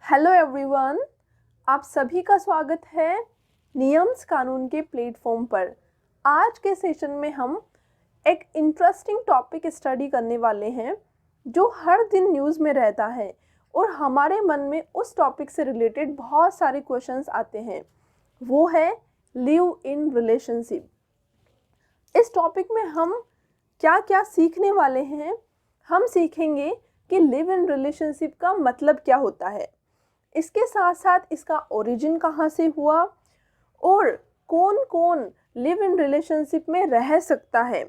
Hello everyone, आप सभी का स्वागत है नियम्स कानून के प्लेटफॉर्म पर। आज के सेशन में हम एक इंटरेस्टिंग टॉपिक स्टडी करने वाले हैं जो हर दिन न्यूज़ में रहता है और हमारे मन में उस टॉपिक से रिलेटेड बहुत सारे क्वेश्चंस आते हैं। वो है लिव इन रिलेशनशिप। इस टॉपिक में हम क्या क्या सीखने वाले हैं। हम सीखेंगे कि लिव इन रिलेशनशिप का मतलब क्या होता है, इसके साथ साथ इसका ओरिजिन कहाँ से हुआ और कौन कौन लिव इन रिलेशनशिप में रह सकता है।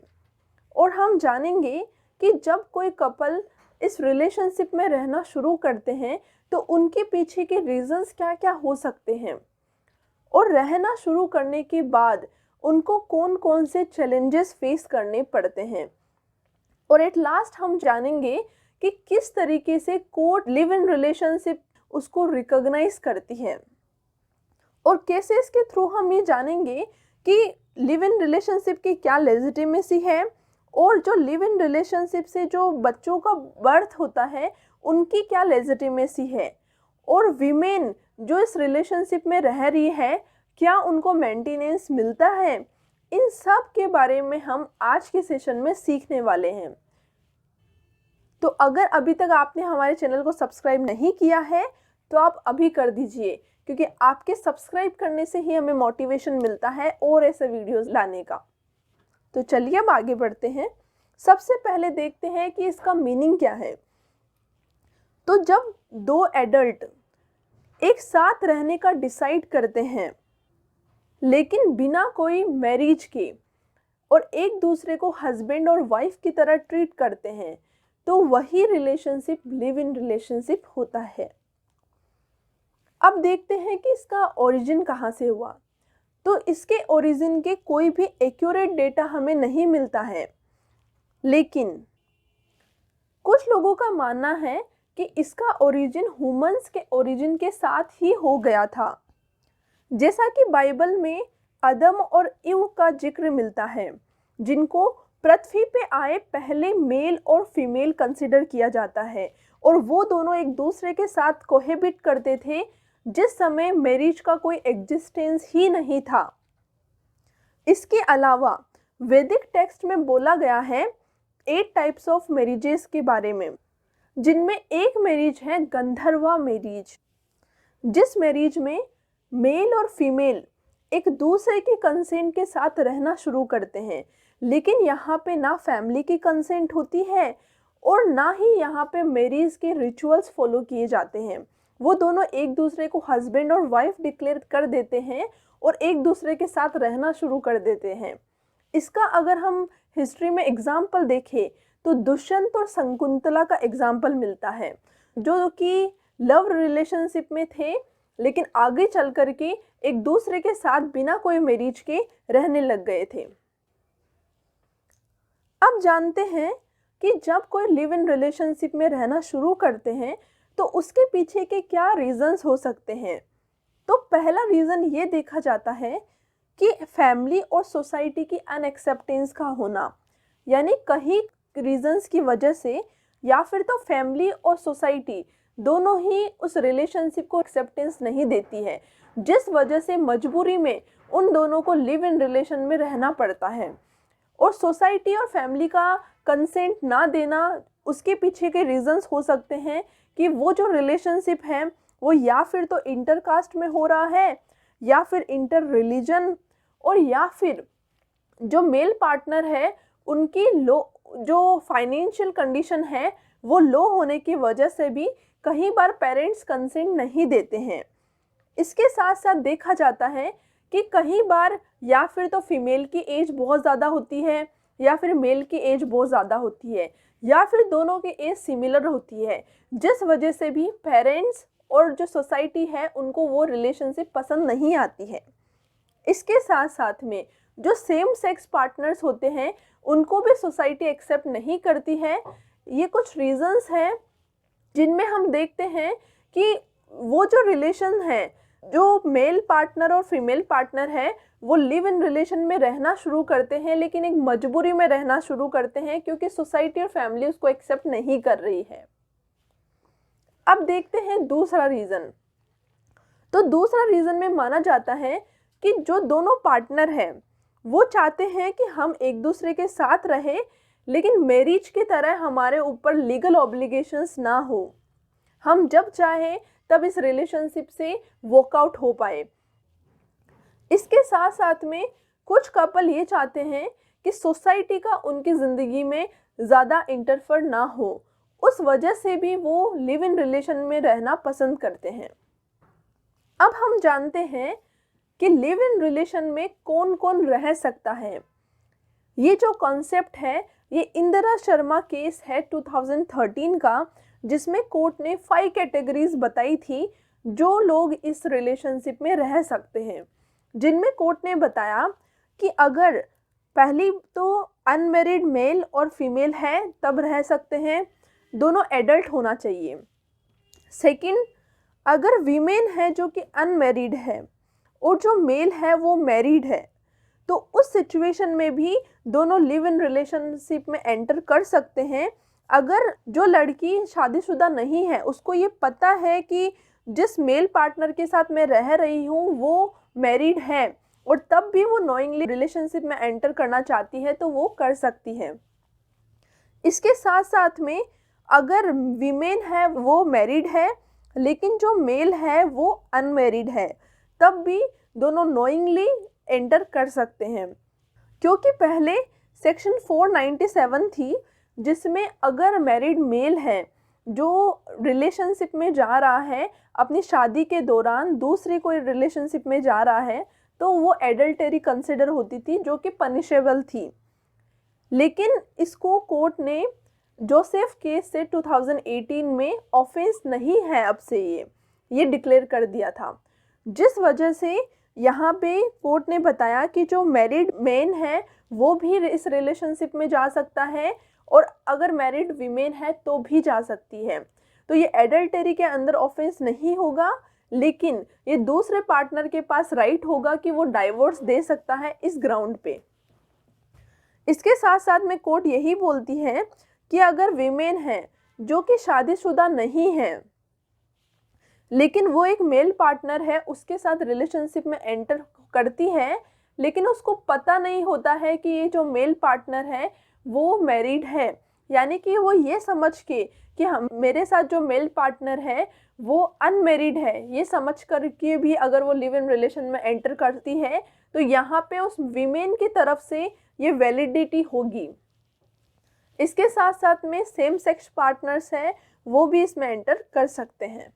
और हम जानेंगे कि जब कोई कपल इस रिलेशनशिप में रहना शुरू करते हैं तो उनके पीछे के रीजंस क्या क्या हो सकते हैं और रहना शुरू करने के बाद उनको कौन कौन से चैलेंजेस फेस करने पड़ते हैं। और एट लास्ट हम जानेंगे कि किस तरीके से कोर्ट लिव इन रिलेशनशिप उसको रिकॉग्नाइज करती है और केसेस के थ्रू हम ये जानेंगे कि लिव इन रिलेशनशिप की क्या लेजिटिमेसी है और जो लिव इन रिलेशनशिप से जो बच्चों का बर्थ होता है उनकी क्या लेजिटिमेसी है और वीमेन जो इस रिलेशनशिप में रह रही है क्या उनको मेंटेनेंस मिलता है। इन सब के बारे में हम आज के सेशन में सीखने वाले हैं। तो अगर अभी तक आपने हमारे चैनल को सब्सक्राइब नहीं किया है तो आप अभी कर दीजिए, क्योंकि आपके सब्सक्राइब करने से ही हमें मोटिवेशन मिलता है और ऐसे वीडियोस लाने का। तो चलिए अब आगे बढ़ते हैं। सबसे पहले देखते हैं कि इसका मीनिंग क्या है। तो जब दो एडल्ट एक साथ रहने का डिसाइड करते हैं लेकिन बिना कोई मैरिज के और एक दूसरे को हस्बैंड और वाइफ की तरह ट्रीट करते हैं तो वही रिलेशनशिप लिव इन रिलेशनशिप होता है। अब देखते हैं कि इसका ओरिजिन कहाँ से हुआ। तो इसके ओरिजिन के कोई भी एक्यूरेट डेटा हमें नहीं मिलता है, लेकिन कुछ लोगों का मानना है कि इसका ओरिजिन ह्यूमंस के ओरिजिन के साथ ही हो गया था। जैसा कि बाइबल में आदम और ईव का जिक्र मिलता है, जिनको पृथ्वी पे आए पहले मेल और फीमेल कंसिडर किया जाता है और वो दोनों एक दूसरे के साथ कोहेबिट करते थे जिस समय मैरिज का कोई एग्जिस्टेंस ही नहीं था। इसके अलावा वैदिक टेक्स्ट में बोला गया है 8 टाइप्स ऑफ मैरिजेस के बारे में, जिनमें एक मैरिज है गंधर्वा मैरिज, जिस मैरिज में मेल और फीमेल एक दूसरे के कंसेंट के साथ रहना शुरू करते हैं, लेकिन यहाँ पे ना फैमिली की कंसेंट होती है और ना ही यहाँ पे मैरिज के रिचुअल्स फॉलो किए जाते हैं। वो दोनों एक दूसरे को हस्बैंड और वाइफ डिक्लेयर कर देते हैं और एक दूसरे के साथ रहना शुरू कर देते हैं। इसका अगर हम हिस्ट्री में एग्जाम्पल देखें तो दुष्यंत और शकुंतला का एग्जाम्पल मिलता है, जो कि लव रिलेशनशिप में थे लेकिन आगे चल कर के एक दूसरे के साथ बिना कोई मैरिज के रहने लग गए थे। अब जानते हैं कि जब कोई लिव इन रिलेशनशिप में रहना शुरू करते हैं तो उसके पीछे के क्या रीजंस हो सकते हैं। तो पहला रीज़न ये देखा जाता है कि फैमिली और सोसाइटी की अनएक्सेप्टेंस का होना, यानी कहीं रीजंस की वजह से या फिर तो फैमिली और सोसाइटी दोनों ही उस रिलेशनशिप को एक्सेप्टेंस नहीं देती है, जिस वजह से मजबूरी में उन दोनों को लिव इन रिलेशन में रहना पड़ता है। और सोसाइटी और फैमिली का कंसेंट ना देना, उसके पीछे के रीजंस हो सकते हैं कि वो जो रिलेशनशिप है वो या फिर तो इंटरकास्ट में हो रहा है या फिर इंटर रिलीजन, और या फिर जो मेल पार्टनर है उनकी जो फाइनेंशियल कंडीशन है वो लो होने की वजह से भी कई बार पेरेंट्स कंसेंट नहीं देते हैं। इसके साथ साथ देखा जाता है कि कई बार या फिर तो फीमेल की एज बहुत ज़्यादा होती है या फिर मेल की एज बहुत ज़्यादा होती है या फिर दोनों की एज सिमिलर होती है, जिस वजह से भी पेरेंट्स और जो सोसाइटी है उनको वो रिलेशनशिप पसंद नहीं आती है। इसके साथ साथ में जो सेम सेक्स पार्टनर्स होते हैं उनको भी सोसाइटी एक्सेप्ट नहीं करती है। ये कुछ रीजंस हैं जिनमें हम देखते हैं कि वो जो रिलेशन है, जो मेल पार्टनर और फीमेल पार्टनर है वो लिव इन रिलेशन में रहना शुरू करते हैं, लेकिन एक मजबूरी में रहना शुरू करते हैं क्योंकि सोसाइटी और फैमिली उसको एक्सेप्ट नहीं कर रही है। अब देखते हैं दूसरा रीज़न। तो दूसरा रीज़न में माना जाता है कि जो दोनों पार्टनर हैं वो चाहते हैं कि हम एक दूसरे के साथ रहें, लेकिन मैरिज की तरह हमारे ऊपर लीगल ऑब्लिगेशंस ना हो, हम जब चाहें तब इस रिलेशनशिप से वॉकआउट हो पाए। इसके साथ साथ में कुछ कपल ये चाहते हैं कि सोसाइटी का उनकी ज़िंदगी में ज़्यादा इंटरफेयर ना हो, उस वजह से भी वो लिव इन रिलेशन में रहना पसंद करते हैं। अब हम जानते हैं कि लिव इन रिलेशन में कौन कौन रह सकता है। ये जो कॉन्सेप्ट है ये इंदिरा शर्मा केस है 2013 का, जिसमें कोर्ट ने 5 कैटेगरीज बताई थी जो लोग इस रिलेशनशिप में रह सकते हैं, जिनमें कोर्ट ने बताया कि अगर पहली तो अनमेरिड मेल और फीमेल है तब रह सकते हैं, दोनों एडल्ट होना चाहिए। सेकंड, अगर वीमेन है जो कि अनमेरिड है और जो मेल है वो मैरिड है, तो उस सिचुएशन में भी दोनों लिव इन रिलेशनशिप में एंटर कर सकते हैं। अगर जो लड़की शादीशुदा नहीं है उसको ये पता है कि जिस मेल पार्टनर के साथ मैं रह रही हूँ वो मैरिड है और तब भी वो नोइंगली रिलेशनशिप में एंटर करना चाहती है, तो वो कर सकती है। इसके साथ साथ में अगर वीमेन है वो मैरिड है लेकिन जो मेल है वो अनमैरिड है, तब भी दोनों नोइंगली एंटर कर सकते हैं। क्योंकि पहले सेक्शन 497 थी जिसमें अगर मैरिड मेल है जो रिलेशनशिप में जा रहा है, अपनी शादी के दौरान दूसरी कोई रिलेशनशिप में जा रहा है, तो वो एडल्टरी कंसिडर होती थी जो कि पनिशेबल थी। लेकिन इसको कोर्ट ने जोसेफ केस से 2018 में ऑफेंस नहीं है अब से ये डिक्लेयर कर दिया था, जिस वजह से यहाँ पे कोर्ट ने बताया कि जो मैरिड मैन है वो भी इस रिलेशनशिप में जा सकता है और अगर मैरिड वीमेन है तो भी जा सकती है। तो ये एडल्टरी के अंदर ऑफेंस नहीं होगा, लेकिन ये दूसरे पार्टनर के पास राइट होगा कि वो डाइवोर्स दे सकता है इस ग्राउंड पे। इसके साथ साथ में कोर्ट यही बोलती है कि अगर वीमेन है जो कि शादीशुदा नहीं है लेकिन वो एक मेल पार्टनर है, उसके साथ रिलेशनशिप में एंटर करती है, लेकिन उसको पता नहीं होता है कि ये जो मेल पार्टनर है वो मैरिड है, यानी कि वो ये समझ के कि हम मेरे साथ जो मेल पार्टनर है वो अनमेरिड है, ये समझ कर के भी अगर वो लिव इन रिलेशन में एंटर करती है तो यहाँ पे उस वीमेन की तरफ से ये वैलिडिटी होगी। इसके साथ साथ में सेम सेक्स पार्टनर्स हैं वो भी इसमें एंटर कर सकते हैं।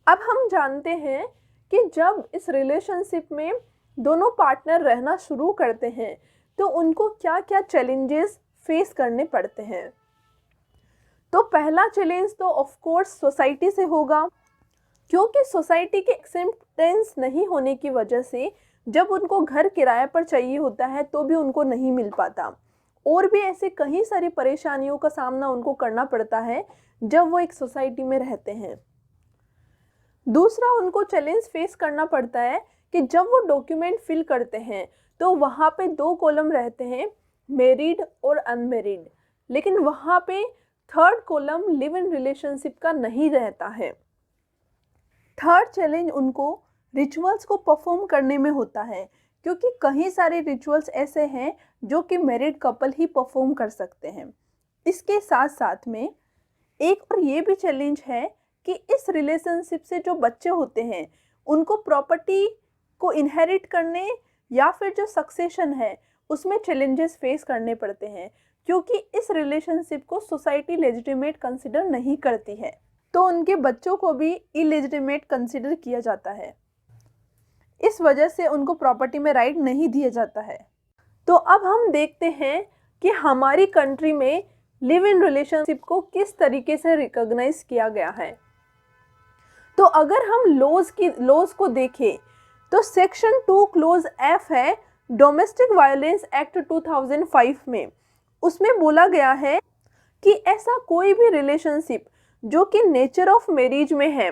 अब हम जानते हैं कि जब इस रिलेशनशिप में दोनों पार्टनर रहना शुरू करते हैं तो उनको क्या क्या चैलेंजेस फेस करने पड़ते हैं। तो पहला चैलेंज तो ऑफ कोर्स सोसाइटी से होगा, क्योंकि सोसाइटी के एक्सेप्टेंस नहीं होने की वजह से जब उनको घर किराए पर चाहिए होता है तो भी उनको नहीं मिल पाता, और भी ऐसे कई सारी परेशानियों का सामना उनको करना पड़ता है जब वो एक सोसाइटी में रहते हैं। दूसरा उनको चैलेंज फेस करना पड़ता है कि जब वो डॉक्यूमेंट फिल करते हैं तो वहाँ पे 2 कॉलम रहते हैं, मैरिड और अनमैरिड, लेकिन वहाँ पे 3rd column live in relationship का नहीं रहता है। थर्ड चैलेंज उनको रिचुअल्स को परफॉर्म करने में होता है, क्योंकि कई सारे रिचुअल्स ऐसे हैं जो कि मैरिड कपल ही परफॉर्म कर सकते हैं। इसके साथ साथ में एक और ये भी चैलेंज है कि इस रिलेशनशिप से जो बच्चे होते हैं उनको प्रॉपर्टी को इनहेरिट करने या फिर जो सक्सेशन है उसमें चैलेंजेस फेस करने पड़ते हैं, क्योंकि इस रिलेशनशिप को सोसाइटी लेजिटिमेट कंसिडर नहीं करती है, तो उनके बच्चों को भी इलेजिटिमेट कंसिडर किया जाता है। इस वजह से उनको प्रॉपर्टी में राइट नहीं दिया जाता है। तो अब हम देखते हैं कि हमारी कंट्री में लिव इन रिलेशनशिप को किस तरीके से रिकॉग्नाइज किया गया है। तो अगर हम लॉज को देखें तो सेक्शन 2 क्लोज F है डोमेस्टिक वायलेंस एक्ट 2005 में, उसमें बोला गया है कि ऐसा कोई भी रिलेशनशिप जो कि नेचर ऑफ मैरिज में है,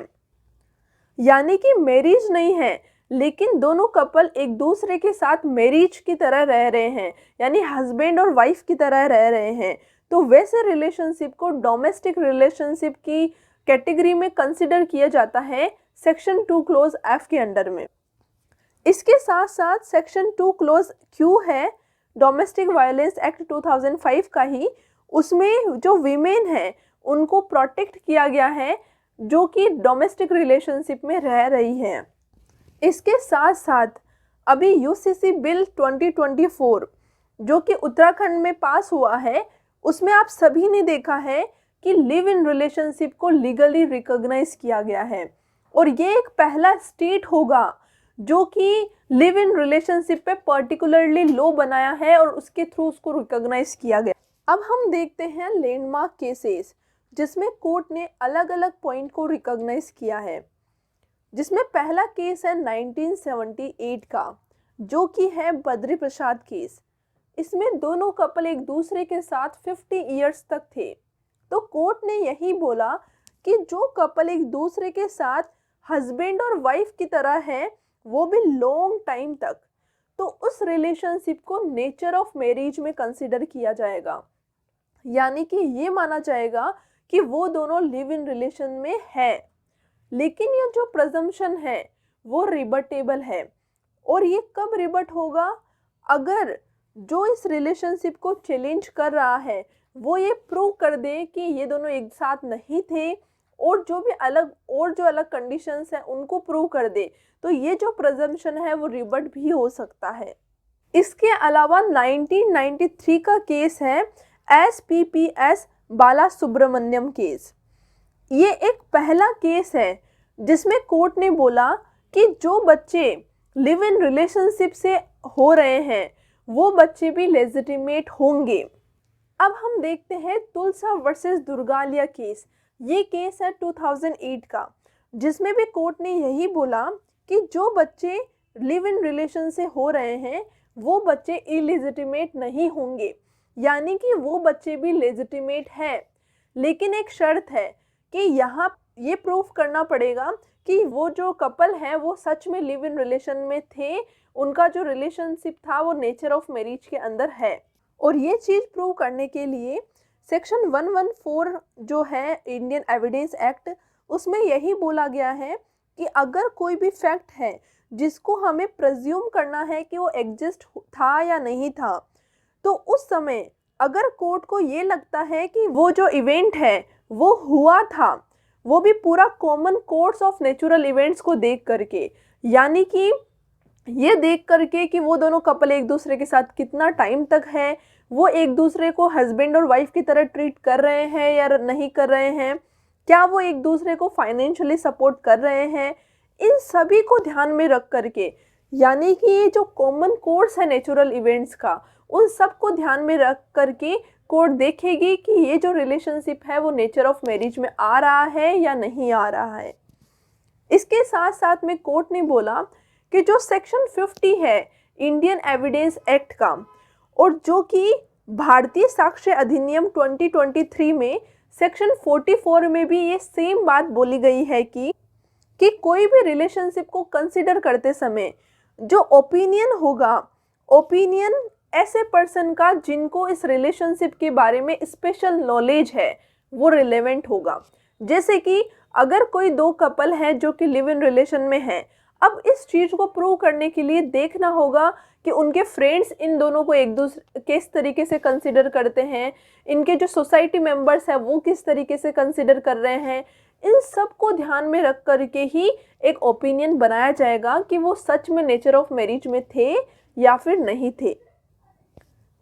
यानी कि मैरिज नहीं है लेकिन दोनों कपल एक दूसरे के साथ मैरिज की तरह रह रहे हैं, यानी हस्बैंड और वाइफ की तरह रह रहे हैं, तो वैसे रिलेशनशिप को डोमेस्टिक रिलेशनशिप की कैटेगरी में कंसिडर किया जाता है सेक्शन 2 क्लोज एफ के अंडर में। इसके साथ साथ सेक्शन 2 क्लोज क्यू है डोमेस्टिक वायलेंस एक्ट 2005 का ही, उसमें जो वीमेन हैं उनको प्रोटेक्ट किया गया है जो कि डोमेस्टिक रिलेशनशिप में रह रही हैं। इसके साथ साथ अभी यूसीसी बिल 2024 जो कि उत्तराखंड में पास हुआ है, उसमें आप सभी ने देखा है कि लिव इन रिलेशनशिप को लीगली रिकॉग्नाइज किया गया है और ये एक पहला स्टेट होगा जो कि लिव इन रिलेशनशिप पे पर्टिकुलरली लॉ बनाया है और उसके थ्रू उसको रिकॉग्नाइज किया गया। अब हम देखते हैं लैंडमार्क केसेस जिसमें कोर्ट ने अलग अलग पॉइंट को रिकॉग्नाइज किया है, जिसमें पहला केस है 1978 का जो कि है बद्री प्रसाद केस। इसमें दोनों कपल एक दूसरे के साथ 50 इयर्स तक थे। तो कोर्ट ने यही बोला कि जो कपल एक दूसरे के साथ हस्बैंड और वाइफ की तरह है वो भी लॉन्ग टाइम तक, तो उस रिलेशनशिप को नेचर ऑफ मैरिज में कंसिडर किया जाएगा, यानी कि ये माना जाएगा कि वो दोनों लिव इन रिलेशन में है। लेकिन ये जो प्रजम्पशन है वो रिबटेबल है और ये कब रिबट होगा, अगर जो इस रिलेशनशिप को चैलेंज कर रहा है वो ये प्रूव कर दे कि ये दोनों एक साथ नहीं थे और जो अलग कंडीशंस हैं उनको प्रूव कर दे, तो ये जो प्रजम्पशन है वो रिबट भी हो सकता है। इसके अलावा 1993 का केस है SPPS बाला सुब्रमण्यम केस। ये एक पहला केस है जिसमें कोर्ट ने बोला कि जो बच्चे लिव इन रिलेशनशिप से हो रहे हैं वो बच्चे भी लेजिटिमेट होंगे। अब हम देखते हैं तुलसा वर्सेस दुर्गालिया केस। ये केस है 2008 का, जिसमें भी कोर्ट ने यही बोला कि जो बच्चे लिव इन रिलेशन से हो रहे हैं वो बच्चे इलेजिटिमेट नहीं होंगे, यानी कि वो बच्चे भी लेजिटिमेट हैं। लेकिन एक शर्त है कि यहाँ ये प्रूफ करना पड़ेगा कि वो जो कपल है वो सच में लिव इन रिलेशन में थे, उनका जो रिलेशनशिप था वो नेचर ऑफ मैरिज के अंदर है। और ये चीज़ प्रूव करने के लिए सेक्शन 114 जो है इंडियन एविडेंस एक्ट, उसमें यही बोला गया है कि अगर कोई भी फैक्ट है जिसको हमें प्रेज्यूम करना है कि वो एग्जिस्ट था या नहीं था, तो उस समय अगर कोर्ट को ये लगता है कि वो जो इवेंट है वो हुआ था, वो भी पूरा common course of natural events को देख करके, यानी कि ये देख करके कि वो दोनों कपल एक दूसरे के साथ कितना टाइम तक है, वो एक दूसरे को हस्बैंड और वाइफ की तरह ट्रीट कर रहे हैं या नहीं कर रहे हैं, क्या वो एक दूसरे को फाइनेंशियली सपोर्ट कर रहे हैं, इन सभी को ध्यान में रख करके, यानी कि ये जो कॉमन कोर्स है नेचुरल इवेंट्स का, उन सब को ध्यान में रख करके कोर्ट देखेगी कि ये जो रिलेशनशिप है वो नेचर ऑफ मैरिज में आ रहा है या नहीं आ रहा है। इसके साथ साथ में कोर्ट ने बोला कि जो सेक्शन 50 है इंडियन एविडेंस एक्ट का, और जो कि भारतीय साक्ष्य अधिनियम 2023 में सेक्शन 44 में भी ये सेम बात बोली गई है कि कोई भी रिलेशनशिप को कंसिडर करते समय जो ओपिनियन होगा, ओपिनियन ऐसे पर्सन का जिनको इस रिलेशनशिप के बारे में स्पेशल नॉलेज है वो रिलेवेंट होगा। जैसे कि अगर कोई दो कपल है जो कि लिव इन रिलेशन में है, अब इस चीज़ को प्रूव करने के लिए देखना होगा कि उनके फ्रेंड्स इन दोनों को एक दूसरे किस तरीके से कंसिडर करते हैं, इनके जो सोसाइटी मेंबर्स हैं वो किस तरीके से कंसिडर कर रहे हैं, इन सब को ध्यान में रख करके ही एक ओपिनियन बनाया जाएगा कि वो सच में नेचर ऑफ मैरिज में थे या फिर नहीं थे।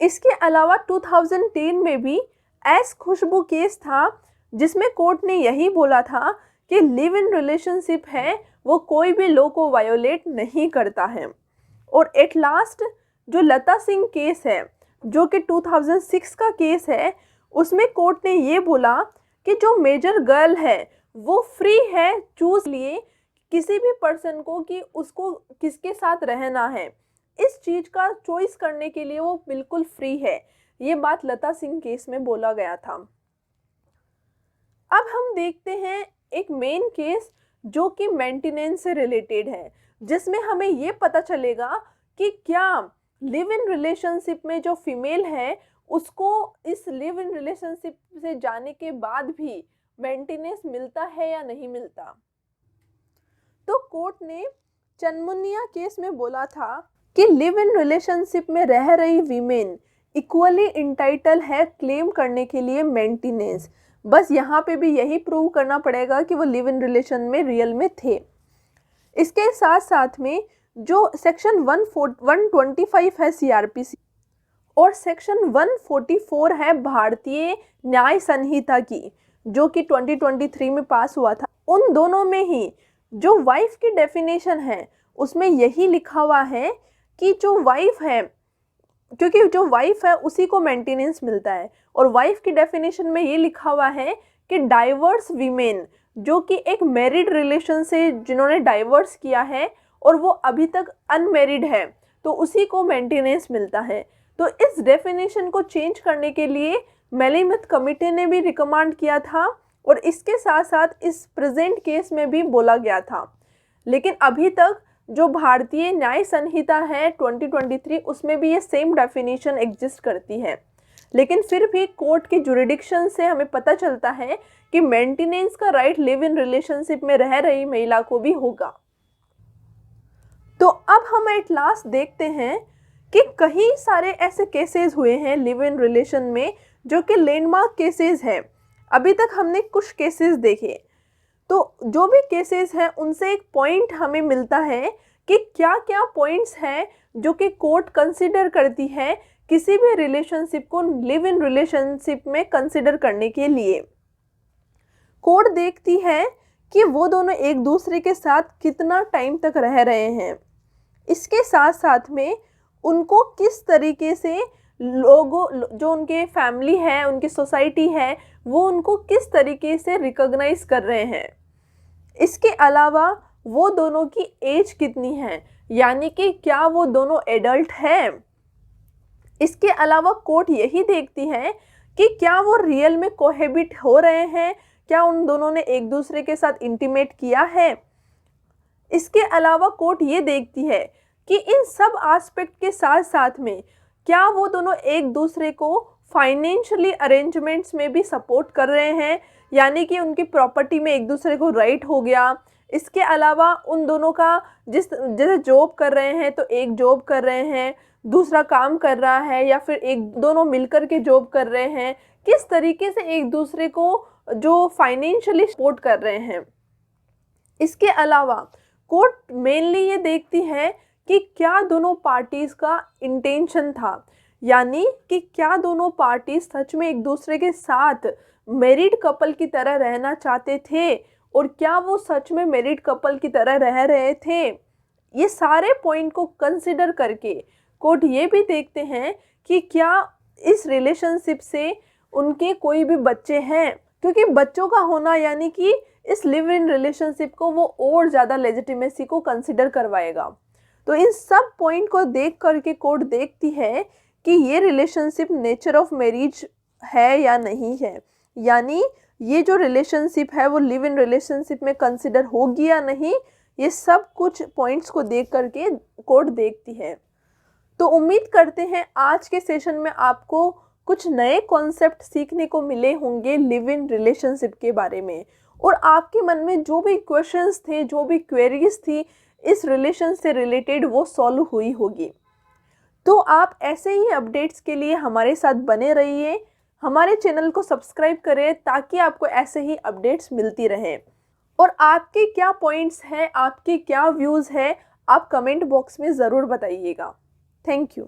इसके अलावा 2010 में भी एस खुशबू केस था जिसमें कोर्ट ने यही बोला था कि लिव इन रिलेशनशिप है वो कोई भी लॉ को वायोलेट नहीं करता है। और एट लास्ट जो लता सिंह केस है जो कि 2006 का केस है, उसमें कोर्ट ने ये बोला कि जो मेजर गर्ल है वो फ्री है चूज लिए किसी भी पर्सन को कि उसको किसके साथ रहना है, इस चीज़ का चॉइस करने के लिए वो बिल्कुल फ्री है। ये बात लता सिंह केस में बोला गया था। अब हम देखते हैं एक मेन केस जो कि मेंटेनेंस से रिलेटेड है, जिसमें हमें ये पता चलेगा कि क्या लिव इन रिलेशनशिप में जो फीमेल है उसको इस लिव इन रिलेशनशिप से जाने के बाद भी मेंटेनेंस मिलता है या नहीं मिलता। तो कोर्ट ने चनमुनिया केस में बोला था कि लिव इन रिलेशनशिप में रह रही वीमेन इक्वली इंटाइटल है क्लेम करने के लिए मेंटेनेंस। बस यहाँ पे भी यही प्रूव करना पड़ेगा कि वो लिव इन रिलेशन में रियल में थे। इसके साथ साथ में जो सेक्शन 125 है सीआरपीसी और सेक्शन 144 है भारतीय न्याय संहिता की, जो कि 2023 में पास हुआ था, उन दोनों में ही जो वाइफ की डेफिनेशन है उसमें यही लिखा हुआ है कि जो वाइफ है, क्योंकि जो वाइफ है उसी को मेंटेनेंस मिलता है, और वाइफ की डेफिनेशन में ये लिखा हुआ है कि डाइवर्स वीमेन जो कि एक मैरिड रिलेशन से जिन्होंने डाइवर्स किया है और वो अभी तक अनमैरिड है, तो उसी को मेंटेनेंस मिलता है। तो इस डेफिनेशन को चेंज करने के लिए मैलीमथ कमिटी ने भी रिकमेंड किया था और इसके साथ साथ इस प्रेजेंट केस में भी बोला गया था। लेकिन अभी तक जो भारतीय न्याय संहिता है 2023 उसमें भी ये सेम डेफिनेशन एग्जिस्ट करती है। लेकिन फिर भी कोर्ट के जुरिडिक्शन से हमें पता चलता है कि मेंटेनेंस का राइट लिव इन रिलेशनशिप में रह रही महिला को भी होगा। तो अब हम एट लास्ट देखते हैं कि कई सारे ऐसे केसेस हुए हैं लिव इन रिलेशन में जो कि लैंडमार्क केसेस हैं। अभी तक हमने कुछ केसेस देखे, तो जो भी केसेस हैं उनसे एक पॉइंट हमें मिलता है कि क्या क्या पॉइंट्स हैं जो कि कोर्ट कंसिडर करती है किसी भी रिलेशनशिप को लिव इन रिलेशनशिप में कंसिडर करने के लिए। कोर्ट देखती है कि वो दोनों एक दूसरे के साथ कितना टाइम तक रह रहे हैं, इसके साथ साथ में उनको किस तरीके से लोगों, जो उनके फैमिली है, उनकी सोसाइटी है, वो उनको किस तरीके से रिकॉग्नाइज कर रहे हैं। इसके अलावा वो दोनों की एज कितनी है, यानी कि क्या वो दोनों एडल्ट हैं। इसके अलावा कोर्ट यही देखती है कि क्या वो रियल में कोहेबिट हो रहे हैं, क्या उन दोनों ने एक दूसरे के साथ इंटीमेट किया है। इसके अलावा कोर्ट ये देखती है कि इन सब एस्पेक्ट के साथ साथ में क्या वो दोनों एक दूसरे को फाइनेंशियली अरेंजमेंट्स में भी सपोर्ट कर रहे हैं, यानी कि उनकी प्रॉपर्टी में एक दूसरे को राइट हो गया। इसके अलावा उन दोनों का जैसे जॉब कर रहे हैं तो एक जॉब कर रहे हैं, दूसरा काम कर रहा है, या फिर एक दोनों मिलकर के जॉब कर रहे हैं, किस तरीके से एक दूसरे को जो फाइनेंशियली सपोर्ट कर रहे हैं। इसके अलावा कोर्ट मेनली ये देखती है कि क्या दोनों पार्टीज़ का इंटेंशन था, यानी कि क्या दोनों पार्टी सच में एक दूसरे के साथ मैरिड कपल की तरह रहना चाहते थे और क्या वो सच में मैरिड कपल की तरह रह रहे थे। ये सारे पॉइंट को कंसिडर करके कोर्ट ये भी देखते हैं कि क्या इस रिलेशनशिप से उनके कोई भी बच्चे हैं, क्योंकि बच्चों का होना यानी कि इस लिव इन रिलेशनशिप को वो और ज़्यादा लेजिटिमेसी को कंसिडर करवाएगा। तो इन सब पॉइंट को देख करके कोर्ट देखती है कि ये रिलेशनशिप नेचर ऑफ मैरिज है या नहीं है, यानी ये जो रिलेशनशिप है वो लिव इन रिलेशनशिप में कंसिडर होगी या नहीं। ये सब कुछ पॉइंट्स को देख करके कोर्ट देखती है। तो उम्मीद करते हैं आज के सेशन में आपको कुछ नए कॉन्सेप्ट सीखने को मिले होंगे लिव इन रिलेशनशिप के बारे में, और आपके मन में जो भी क्वेश्चंस थे, जो भी क्वेरीज थी इस रिलेशन से रिलेटेड, वो सॉल्व हुई होगी। तो आप ऐसे ही अपडेट्स के लिए हमारे साथ बने रहिए, हमारे चैनल को सब्सक्राइब करें ताकि आपको ऐसे ही अपडेट्स मिलती रहें। और आपके क्या पॉइंट्स हैं, आपके क्या व्यूज़ हैं, आप कमेंट बॉक्स में ज़रूर बताइएगा। Thank you.